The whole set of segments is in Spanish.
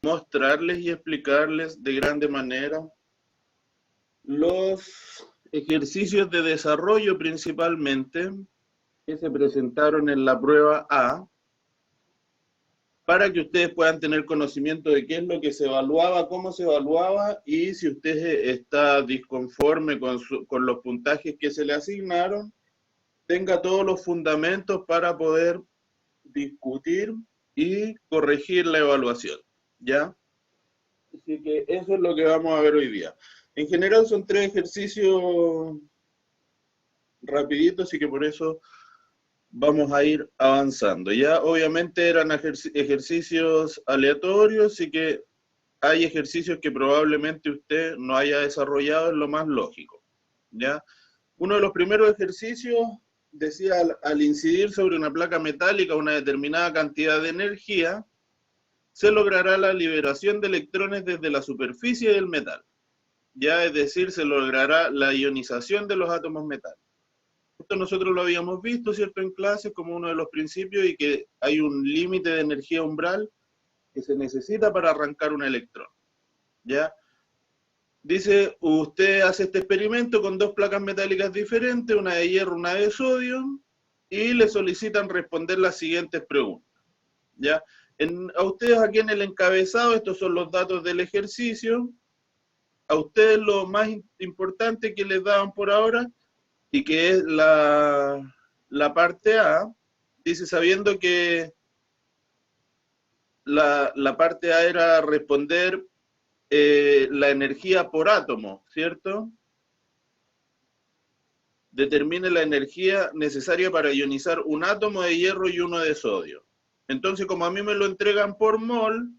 mostrarles y explicarles de grande manera los ejercicios de desarrollo principalmente que se presentaron en la prueba A, para que ustedes puedan tener conocimiento de qué es lo que se evaluaba, cómo se evaluaba, y si usted está disconforme con los puntajes que se le asignaron, tenga todos los fundamentos para poder discutir y corregir la evaluación, ¿ya? Así que eso es lo que vamos a ver hoy día. En general son 3 ejercicios rapiditos, así que por eso vamos a ir avanzando. Ya obviamente eran ejercicios aleatorios, así que hay ejercicios que probablemente usted no haya desarrollado, es lo más lógico, ¿ya? Uno de los primeros ejercicios decía, al incidir sobre una placa metálica una determinada cantidad de energía, se logrará la liberación de electrones desde la superficie del metal, ya, es decir, se logrará la ionización de los átomos metálicos. Esto nosotros lo habíamos visto, ¿cierto?, en clases como uno de los principios, y que hay un límite de energía umbral que se necesita para arrancar un electrón, ¿ya? Dice, usted hace este experimento con 2 placas metálicas diferentes, una de hierro, una de sodio, y le solicitan responder las siguientes preguntas, ¿ya? A ustedes aquí en el encabezado, estos son los datos del ejercicio. A ustedes lo más importante que les daban por ahora, y que es la parte A, dice, sabiendo que la parte A era responder la energía por átomo, ¿cierto? Determine la energía necesaria para ionizar un átomo de hierro y uno de sodio. Entonces, como a mí me lo entregan por mol,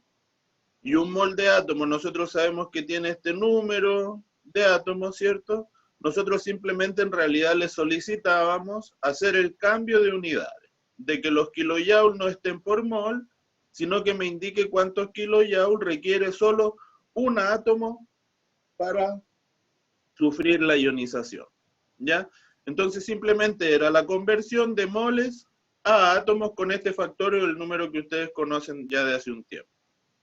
y un mol de átomo, nosotros sabemos que tiene este número de átomos, ¿cierto? Nosotros simplemente en realidad le solicitábamos hacer el cambio de unidades, de que los kilojoules no estén por mol, sino que me indique cuántos kilojoules requiere solo un átomo para sufrir la ionización, ¿ya? Entonces simplemente era la conversión de moles a átomos con este factorio, el número que ustedes conocen ya de hace un tiempo.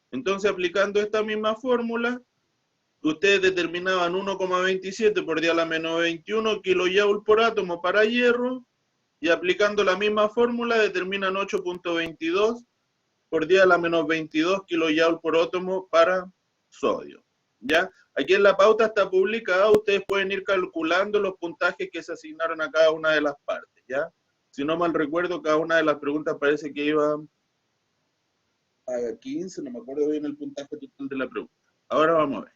Entonces, aplicando esta misma fórmula, ustedes determinaban 1,27 por 10 a la menos 21 kilojoules por átomo para hierro, y aplicando la misma fórmula determinan 8,22 por 10 a la menos 22 kilojoules por átomo para sodio, ¿ya? Aquí en la pauta está publicada, ustedes pueden ir calculando los puntajes que se asignaron a cada una de las partes, ¿ya? Si no mal recuerdo, cada una de las preguntas parece que iba a 15, no me acuerdo bien el puntaje total de la pregunta. Ahora vamos a ver.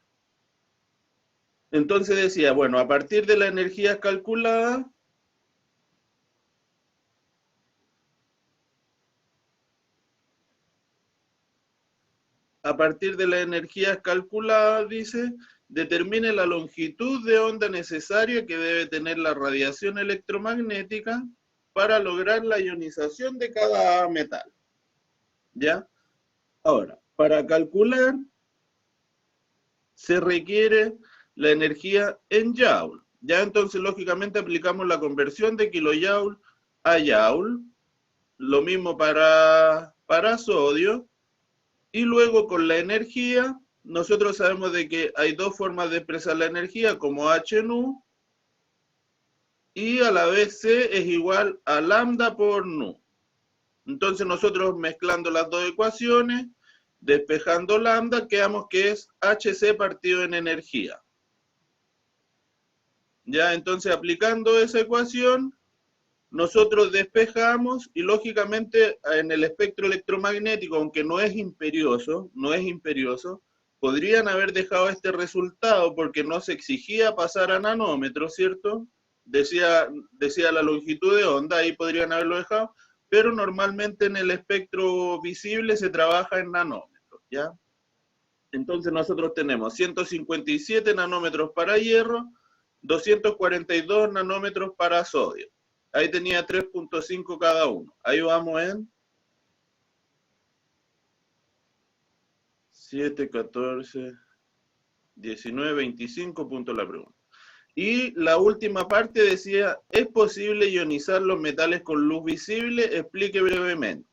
Entonces decía, bueno, a partir de la energía calculada, dice, determine la longitud de onda necesaria que debe tener la radiación electromagnética para lograr la ionización de cada metal, ¿ya? Ahora, para calcular se requiere la energía en joule, ¿ya? Entonces, lógicamente, aplicamos la conversión de kilojoule a joule, lo mismo para sodio, y luego con la energía, nosotros sabemos de que hay 2 formas de expresar la energía, como H nu, y a la vez C es igual a lambda por nu. Entonces nosotros mezclando las 2 ecuaciones, despejando lambda, quedamos que es Hc partido en energía. Ya, entonces aplicando esa ecuación, nosotros despejamos, y lógicamente en el espectro electromagnético, aunque no es imperioso, podrían haber dejado este resultado porque no se exigía pasar a nanómetros, ¿cierto? Decía la longitud de onda, ahí podrían haberlo dejado, pero normalmente en el espectro visible se trabaja en nanómetros, ¿ya? Entonces nosotros tenemos 157 nanómetros para hierro, 242 nanómetros para sodio. Ahí tenía 3,5 cada uno. Ahí vamos en 7, 14, 19, 25 puntos la pregunta. Y la última parte decía, ¿es posible ionizar los metales con luz visible? Explique brevemente,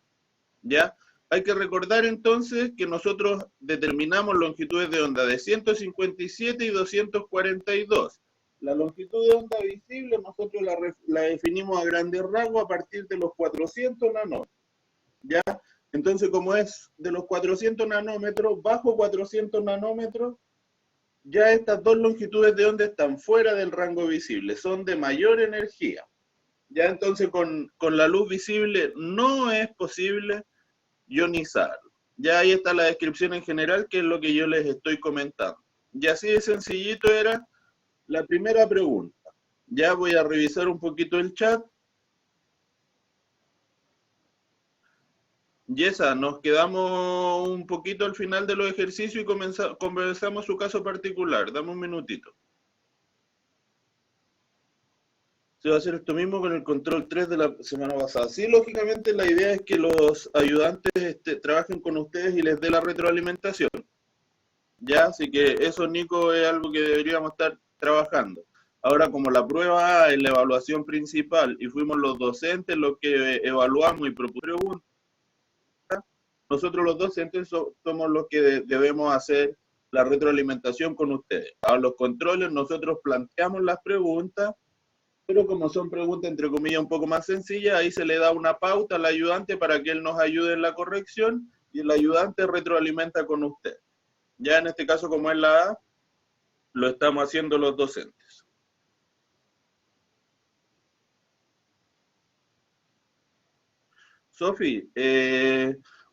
¿ya? Hay que recordar entonces que nosotros determinamos longitudes de onda de 157 y 242. La longitud de onda visible nosotros la definimos a grandes rasgos a partir de los 400 nanómetros. ¿Ya? Entonces, como es de los 400 nanómetros, bajo 400 nanómetros, ya estas dos longitudes de onda están fuera del rango visible, son de mayor energía. Ya entonces con la luz visible no es posible ionizar. Ya ahí está la descripción en general, que es lo que yo les estoy comentando. Y así de sencillito era la primera pregunta. Ya voy a revisar un poquito el chat. Yesa, nos quedamos un poquito al final de los ejercicios y conversamos su caso particular. Dame un minutito. Se va a hacer esto mismo con el control 3 de la semana pasada. Sí, lógicamente la idea es que los ayudantes trabajen con ustedes y les dé la retroalimentación. Ya, así que eso, Nico, es algo que deberíamos estar trabajando. Ahora, como la prueba A es la evaluación principal y fuimos los docentes los que evaluamos y propusimos preguntas, nosotros los docentes somos los que debemos hacer la retroalimentación con ustedes. A los controles nosotros planteamos las preguntas, pero como son preguntas entre comillas un poco más sencillas, ahí se le da una pauta al ayudante para que él nos ayude en la corrección y el ayudante retroalimenta con usted. Ya en este caso, como es la A, lo estamos haciendo los docentes. Sofi,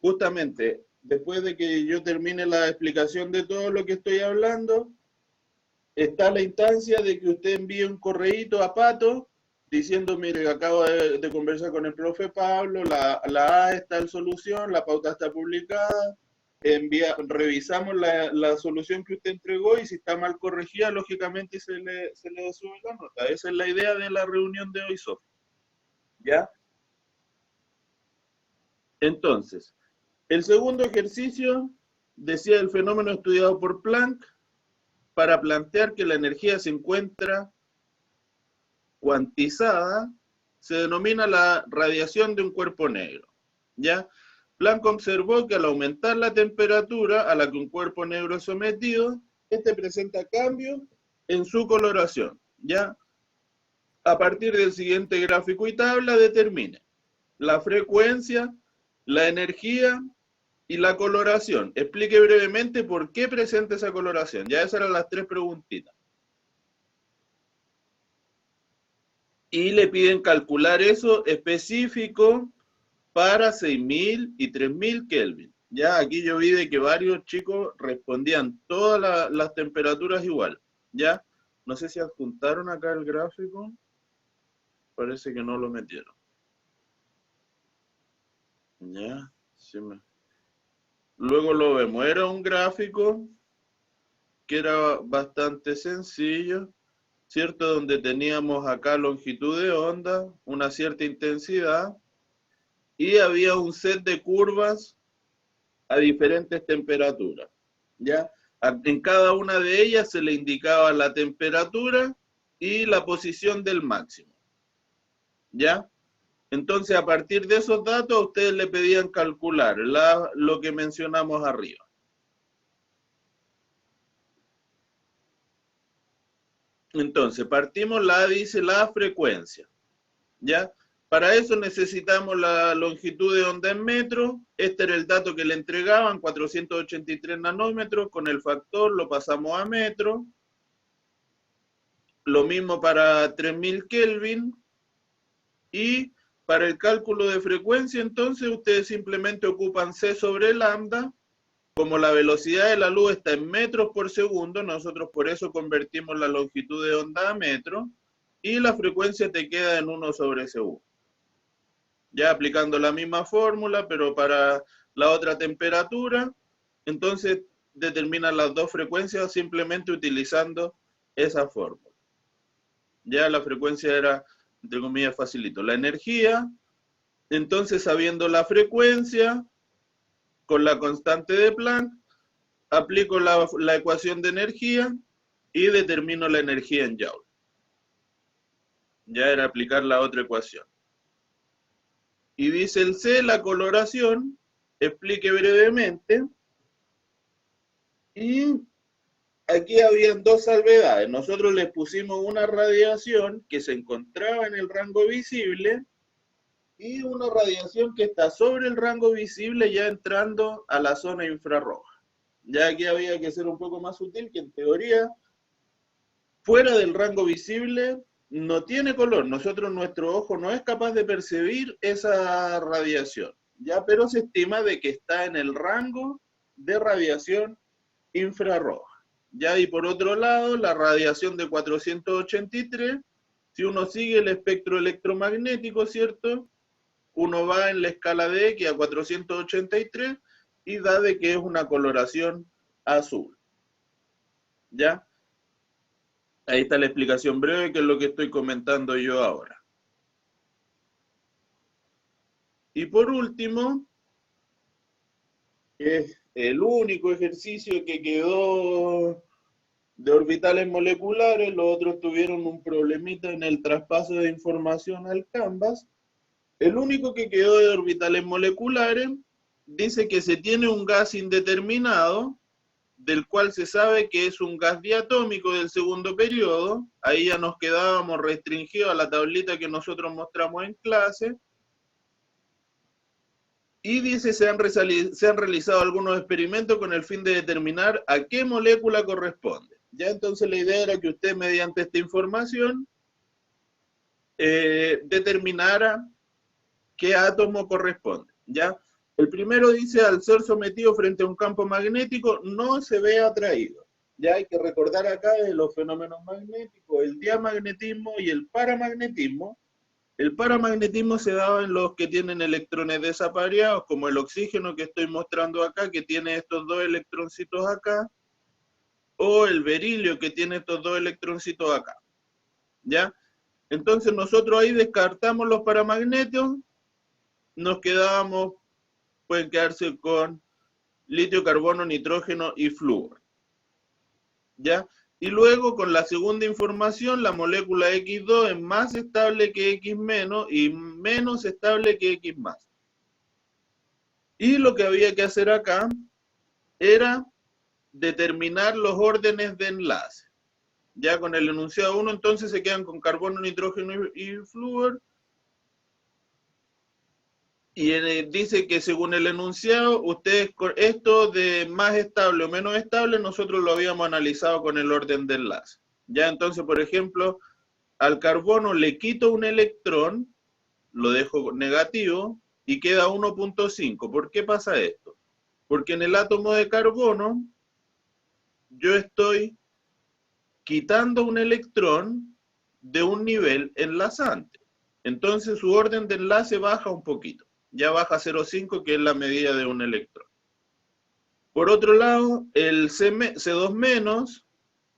justamente después de que yo termine la explicación de todo lo que estoy hablando, está la instancia de que usted envíe un correíto a Pato diciendo, mire, acabo de conversar con el profe Pablo, la A está en solución, la pauta está publicada, revisamos la solución que usted entregó y si está mal corregida, lógicamente se le sube la nota. Esa es la idea de la reunión de hoy, Sofía. ¿Ya? Entonces, el segundo ejercicio decía el fenómeno estudiado por Planck para plantear que la energía se encuentra cuantizada, se denomina la radiación de un cuerpo negro. ¿Ya? Planck observó que al aumentar la temperatura a la que un cuerpo negro es sometido, este presenta cambios en su coloración. ¿Ya? A partir del siguiente gráfico y tabla determine la frecuencia, la energía y la coloración. Explique brevemente por qué presenta esa coloración. Ya esas eran las tres preguntitas. Y le piden calcular eso específico para 6000 y 3000 Kelvin. Ya aquí yo vi de que varios chicos respondían todas las temperaturas igual. Ya, no sé si adjuntaron acá el gráfico. Parece que no lo metieron. Ya, sí me... Luego lo vemos. Era un gráfico que era bastante sencillo, ¿cierto? Donde teníamos acá longitud de onda, una cierta intensidad, y había un set de curvas a diferentes temperaturas, ¿ya? En cada una de ellas se le indicaba la temperatura y la posición del máximo, ¿ya? Entonces, a partir de esos datos, a ustedes le pedían calcular lo que mencionamos arriba. Entonces, partimos, dice la frecuencia, ¿ya? Para eso necesitamos la longitud de onda en metros. Este era el dato que le entregaban, 483 nanómetros. Con el factor lo pasamos a metros. Lo mismo para 3000 Kelvin. Y para el cálculo de frecuencia, entonces, ustedes simplemente ocupan C sobre lambda. Como la velocidad de la luz está en metros por segundo, nosotros por eso convertimos la longitud de onda a metros. Y la frecuencia te queda en 1 sobre segundo. Ya aplicando la misma fórmula, pero para la otra temperatura, entonces determinan las dos frecuencias simplemente utilizando esa fórmula. Ya la frecuencia era, entre comillas, facilito. La energía, entonces sabiendo la frecuencia, con la constante de Planck, aplico la ecuación de energía y determino la energía en Joule. Ya era aplicar la otra ecuación. Y dice el C, la coloración, explique brevemente. Y aquí habían dos salvedades. Nosotros les pusimos una radiación que se encontraba en el rango visible y una radiación que está sobre el rango visible ya entrando a la zona infrarroja. Ya aquí había que ser un poco más sutil, que en teoría, fuera del rango visible, no tiene color. Nuestro ojo no es capaz de percibir esa radiación, ya, pero se estima de que está en el rango de radiación infrarroja. Ya, y por otro lado, la radiación de 483, si uno sigue el espectro electromagnético, ¿cierto? Uno va en la escala de X a 483 y da de que es una coloración azul. ¿Ya? Ahí está la explicación breve, que es lo que estoy comentando yo ahora. Y por último, es el único ejercicio que quedó de orbitales moleculares, los otros tuvieron un problemita en el traspaso de información al Canvas. El único que quedó de orbitales moleculares dice que se tiene un gas indeterminado, del cual se sabe que es un gas diatómico del segundo periodo. Ahí ya nos quedábamos restringidos a la tablita que nosotros mostramos en clase. Y dice, se han realizado algunos experimentos con el fin de determinar a qué molécula corresponde. Ya, entonces la idea era que usted, mediante esta información, determinara qué átomo corresponde. ¿Ya? El primero dice, al ser sometido frente a un campo magnético, no se ve atraído. Ya hay que recordar acá de los fenómenos magnéticos, el diamagnetismo y el paramagnetismo. El paramagnetismo se daba en los que tienen electrones desapareados, como el oxígeno que estoy mostrando acá, que tiene estos dos electroncitos acá, o el berilio que tiene estos dos electroncitos acá. ¿Ya? Entonces nosotros ahí descartamos los paramagnetos, nos quedábamos, pueden quedarse con litio, carbono, nitrógeno y flúor. ¿Ya? Y luego con la segunda información, la molécula X2 es más estable que X menos y menos estable que X más. Y lo que había que hacer acá era determinar los órdenes de enlace. Ya con el enunciado 1, entonces se quedan con carbono, nitrógeno y flúor. Y dice que según el enunciado, ustedes, esto de más estable o menos estable, nosotros lo habíamos analizado con el orden de enlace. Ya, entonces, por ejemplo, al carbono le quito un electrón, lo dejo negativo, y queda 1.5. ¿Por qué pasa esto? Porque en el átomo de carbono, yo estoy quitando un electrón de un nivel enlazante. Entonces su orden de enlace baja un poquito. Ya baja a 0,5, que es la medida de un electrón. Por otro lado, el C2-,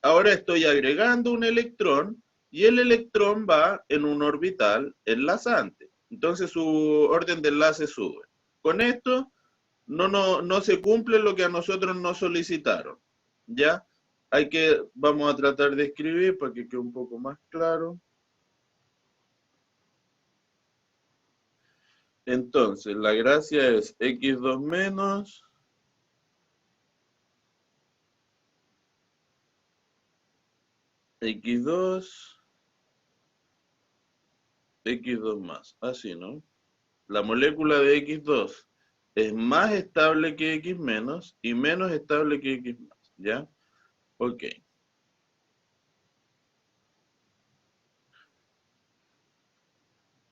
ahora estoy agregando un electrón, y el electrón va en un orbital enlazante. Entonces su orden de enlace sube. Con esto no se cumple lo que a nosotros nos solicitaron. ¿Ya? Vamos a tratar de escribir para que quede un poco más claro. Entonces, la gracia es X2-, X2, X2+, así, ¿no? La molécula de X2 es más estable que X- y menos estable que X+, ¿ya? Ok.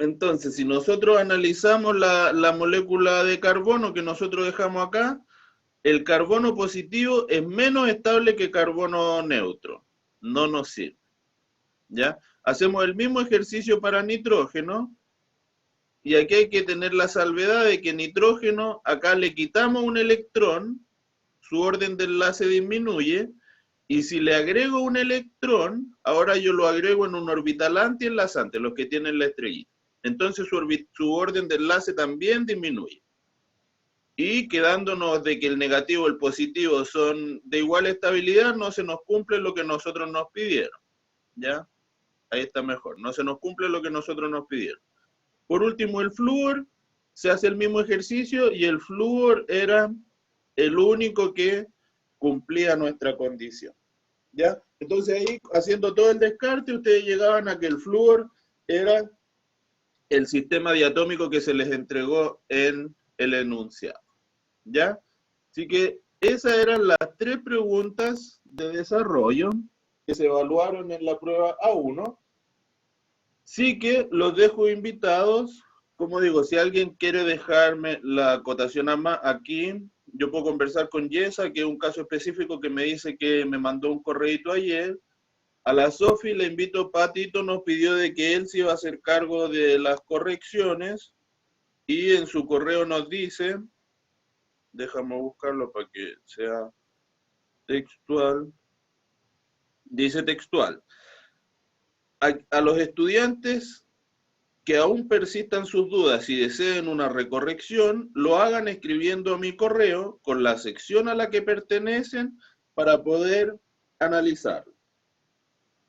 Entonces, si nosotros analizamos la molécula de carbono que nosotros dejamos acá, el carbono positivo es menos estable que carbono neutro. No nos sirve. ¿Ya? Hacemos el mismo ejercicio para nitrógeno, y aquí hay que tener la salvedad de que nitrógeno, acá le quitamos un electrón, su orden de enlace disminuye, y si le agrego un electrón, ahora yo lo agrego en un orbital antienlazante, los que tienen la estrellita. Entonces su orden de enlace también disminuye. Y quedándonos de que el negativo y el positivo son de igual estabilidad, no se nos cumple lo que nosotros nos pidieron. ¿Ya? Ahí está mejor. No se nos cumple lo que nosotros nos pidieron. Por último, el flúor se hace el mismo ejercicio y el flúor era el único que cumplía nuestra condición. ¿Ya? Entonces ahí, haciendo todo el descarte, ustedes llegaban a que el flúor era el sistema diatómico que se les entregó en el enunciado. ¿Ya? Así que esas eran las 3 preguntas de desarrollo que se evaluaron en la prueba A1. Sí que los dejo invitados. Como digo, si alguien quiere dejarme la acotación aquí, yo puedo conversar con Yesa, que es un caso específico que me dice que me mandó un correíto ayer. A la Sofi le invito, Patito nos pidió de que él se iba a hacer cargo de las correcciones y en su correo nos dice, déjame buscarlo para que sea textual, dice textual, a los estudiantes que aún persistan sus dudas y deseen una recorrección, lo hagan escribiendo a mi correo con la sección a la que pertenecen para poder analizarlo.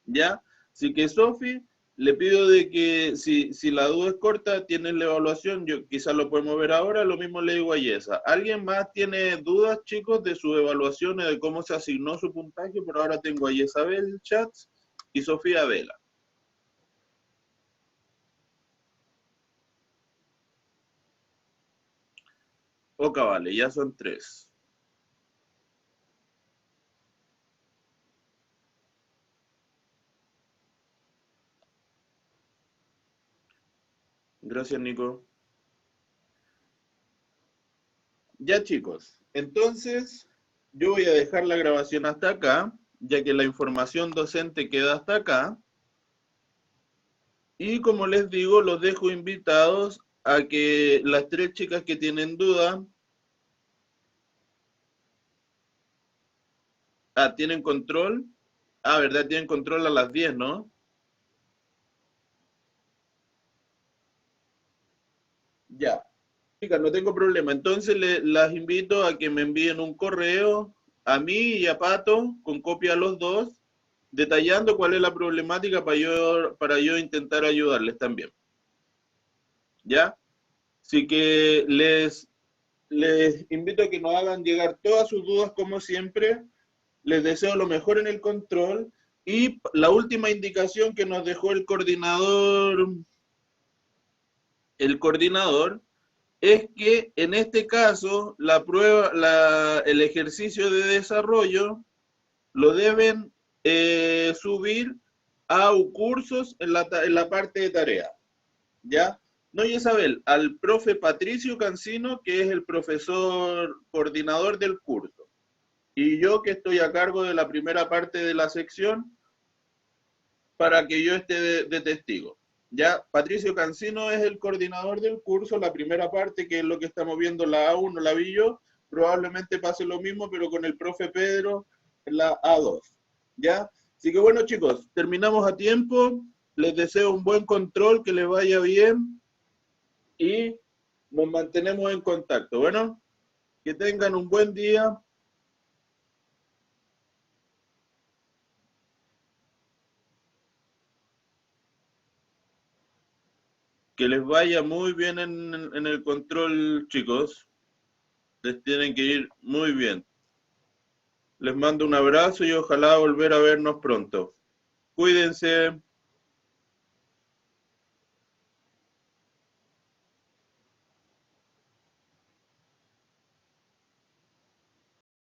¿Ya? Así que, Sofi, le pido de que si la duda es corta, tienen la evaluación, yo quizás lo podemos ver ahora, lo mismo le digo a Yesa. ¿Alguien más tiene dudas, chicos, de sus evaluaciones, de cómo se asignó su puntaje? Por ahora tengo a Yesabel Chats y Sofía Vela. Ok, vale, ya son 3. Gracias, Nico. Ya, chicos, entonces yo voy a dejar la grabación hasta acá, ya que la información docente queda hasta acá. Y como les digo, los dejo invitados a que las 3 chicas que tienen duda, tienen control. ¿Verdad? Tienen control a las 10, ¿no? Ya. Chicas, no tengo problema. Entonces las invito a que me envíen un correo a mí y a Pato, con copia a los dos, detallando cuál es la problemática para yo intentar ayudarles también. ¿Ya? Así que les invito a que nos hagan llegar todas sus dudas como siempre. Les deseo lo mejor en el control. Y la última indicación que nos dejó el coordinador es que en este caso la prueba, el ejercicio de desarrollo lo deben subir a cursos en la parte de tarea. ¿Ya? No, Isabel, al profe Patricio Cancino, que es el profesor coordinador del curso. Y yo que estoy a cargo de la primera parte de la sección para que yo esté de testigo. Ya, Patricio Cancino es el coordinador del curso, la primera parte, que es lo que estamos viendo, la A1, la vi yo, probablemente pase lo mismo, pero con el profe Pedro en la A2. ¿Ya? Así que bueno, chicos, terminamos a tiempo. Les deseo un buen control, que les vaya bien y nos mantenemos en contacto. Bueno, que tengan un buen día. Que les vaya muy bien en el control, chicos. Les tienen que ir muy bien. Les mando un abrazo y ojalá volver a vernos pronto. Cuídense.